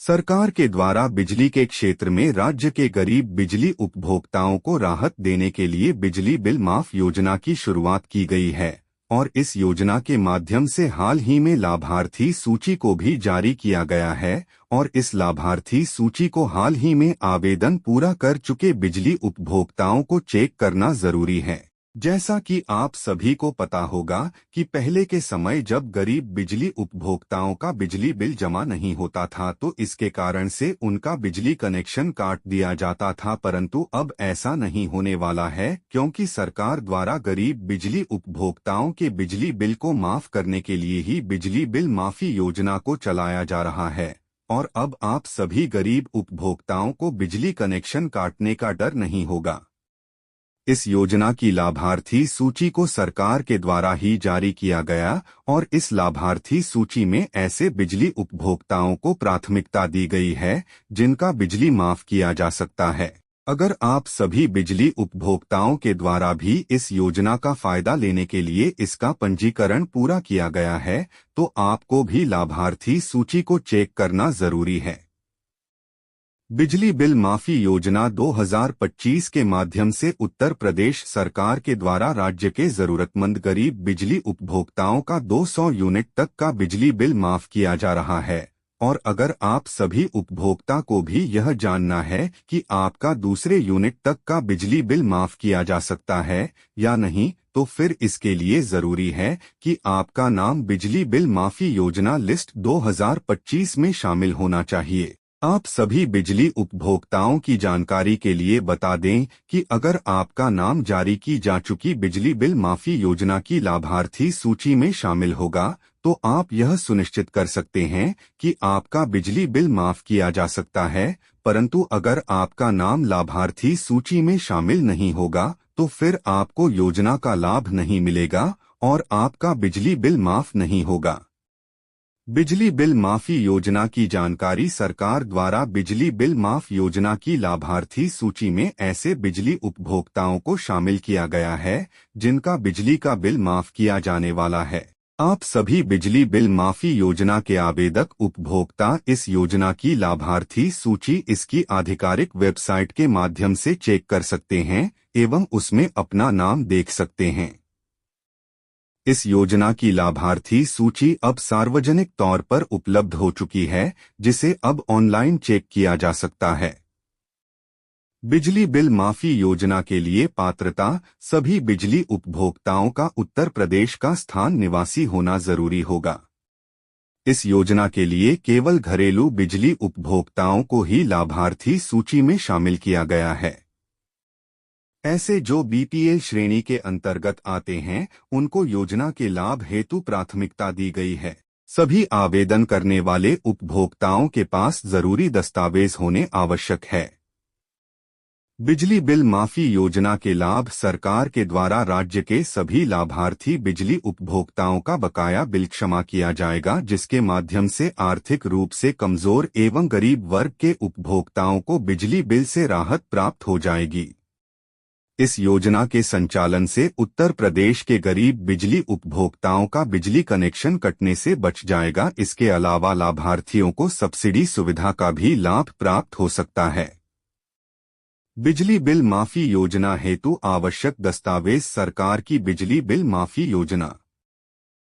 सरकार के द्वारा बिजली के क्षेत्र में राज्य के गरीब बिजली उपभोक्ताओं को राहत देने के लिए बिजली बिल माफ योजना की शुरुआत की गई है और इस योजना के माध्यम से हाल ही में लाभार्थी सूची को भी जारी किया गया है और इस लाभार्थी सूची को हाल ही में आवेदन पूरा कर चुके बिजली उपभोक्ताओं को चेक करना जरूरी है। जैसा कि आप सभी को पता होगा कि पहले के समय जब गरीब बिजली उपभोक्ताओं का बिजली बिल जमा नहीं होता था तो इसके कारण से उनका बिजली कनेक्शन काट दिया जाता था, परंतु अब ऐसा नहीं होने वाला है क्योंकि सरकार द्वारा गरीब बिजली उपभोक्ताओं के बिजली बिल को माफ करने के लिए ही बिजली बिल माफी योजना को चलाया जा रहा है और अब आप सभी गरीब उपभोक्ताओं को बिजली कनेक्शन काटने का डर नहीं होगा। इस योजना की लाभार्थी सूची को सरकार के द्वारा ही जारी किया गया और इस लाभार्थी सूची में ऐसे बिजली उपभोक्ताओं को प्राथमिकता दी गई है जिनका बिजली माफ किया जा सकता है। अगर आप सभी बिजली उपभोक्ताओं के द्वारा भी इस योजना का फायदा लेने के लिए इसका पंजीकरण पूरा किया गया है तो आपको भी लाभार्थी सूची को चेक करना जरूरी है। बिजली बिल माफी योजना 2025 के माध्यम से उत्तर प्रदेश सरकार के द्वारा राज्य के जरूरतमंद गरीब बिजली उपभोक्ताओं का 200 यूनिट तक का बिजली बिल माफ किया जा रहा है और अगर आप सभी उपभोक्ता को भी यह जानना है कि आपका दूसरे यूनिट तक का बिजली बिल माफ किया जा सकता है या नहीं तो फिर इसके लिए जरूरी है कि आपका नाम बिजली बिल माफी योजना लिस्ट 2025 में शामिल होना चाहिए। आप सभी बिजली उपभोक्ताओं की जानकारी के लिए बता दें कि अगर आपका नाम जारी की जा चुकी बिजली बिल माफी योजना की लाभार्थी सूची में शामिल होगा तो आप यह सुनिश्चित कर सकते हैं कि आपका बिजली बिल माफ किया जा सकता है, परंतु अगर आपका नाम लाभार्थी सूची में शामिल नहीं होगा तो फिर आपको योजना का लाभ नहीं मिलेगा और आपका बिजली बिल माफ नहीं होगा। बिजली बिल माफी योजना की जानकारी सरकार द्वारा बिजली बिल माफ योजना की लाभार्थी सूची में ऐसे बिजली उपभोक्ताओं को शामिल किया गया है जिनका बिजली का बिल माफ किया जाने वाला है। आप सभी बिजली बिल माफी योजना के आवेदक उपभोक्ता इस योजना की लाभार्थी सूची इसकी आधिकारिक वेबसाइट के माध्यम से चेक कर सकते हैं एवं उसमें अपना नाम देख सकते हैं। इस योजना की लाभार्थी सूची अब सार्वजनिक तौर पर उपलब्ध हो चुकी है जिसे अब ऑनलाइन चेक किया जा सकता है। बिजली बिल माफी योजना के लिए पात्रता सभी बिजली उपभोक्ताओं का उत्तर प्रदेश का स्थान निवासी होना जरूरी होगा। इस योजना के लिए केवल घरेलू बिजली उपभोक्ताओं को ही लाभार्थी सूची में शामिल किया गया है। ऐसे जो बीपीएल श्रेणी के अंतर्गत आते हैं उनको योजना के लाभ हेतु प्राथमिकता दी गई है। सभी आवेदन करने वाले उपभोक्ताओं के पास जरूरी दस्तावेज होने आवश्यक है। बिजली बिल माफी योजना के लाभ सरकार के द्वारा राज्य के सभी लाभार्थी बिजली उपभोक्ताओं का बकाया बिल क्षमा किया जाएगा जिसके माध्यम से आर्थिक रूप से कमजोर एवं गरीब वर्ग के उपभोक्ताओं को बिजली बिल से राहत प्राप्त हो जाएगी। इस योजना के संचालन से उत्तर प्रदेश के गरीब बिजली उपभोक्ताओं का बिजली कनेक्शन कटने से बच जाएगा। इसके अलावा लाभार्थियों को सब्सिडी सुविधा का भी लाभ प्राप्त हो सकता है। बिजली बिल माफी योजना हेतु आवश्यक दस्तावेज सरकार की बिजली बिल माफी योजना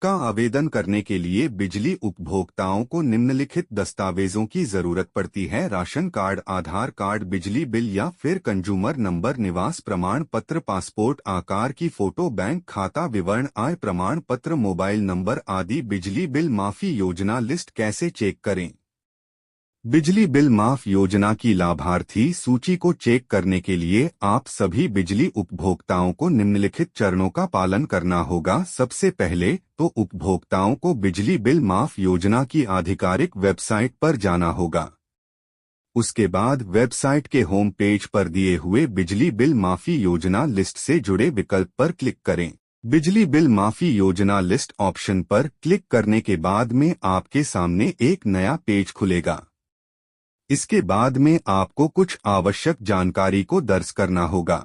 का आवेदन करने के लिए बिजली उपभोक्ताओं को निम्नलिखित दस्तावेजों की जरूरत पड़ती है। राशन कार्ड, आधार कार्ड, बिजली बिल या फिर कंज्यूमर नंबर, निवास प्रमाण पत्र, पासपोर्ट आकार की फोटो, बैंक खाता विवरण, आय प्रमाण पत्र, मोबाइल नंबर आदि। बिजली बिल माफी योजना लिस्ट कैसे चेक करें? बिजली बिल माफ योजना की लाभार्थी सूची को चेक करने के लिए आप सभी बिजली उपभोक्ताओं को निम्नलिखित चरणों का पालन करना होगा। सबसे पहले तो उपभोक्ताओं को बिजली बिल माफ योजना की आधिकारिक वेबसाइट पर जाना होगा। उसके बाद वेबसाइट के होम पेज पर दिए हुए बिजली बिल माफी योजना लिस्ट से जुड़े विकल्प पर क्लिक करें। बिजली बिल माफी योजना लिस्ट ऑप्शन पर क्लिक करने के बाद में आपके सामने एक नया पेज खुलेगा। इसके बाद में आपको कुछ आवश्यक जानकारी को दर्ज करना होगा।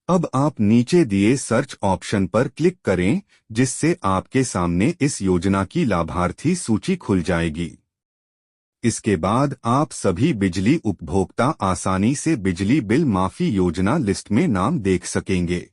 अब आप नीचे दिए सर्च ऑप्शन पर क्लिक करें जिससे आपके सामने इस योजना की लाभार्थी सूची खुल जाएगी। इसके बाद आप सभी बिजली उपभोक्ता आसानी से बिजली बिल माफी योजना लिस्ट में नाम देख सकेंगे।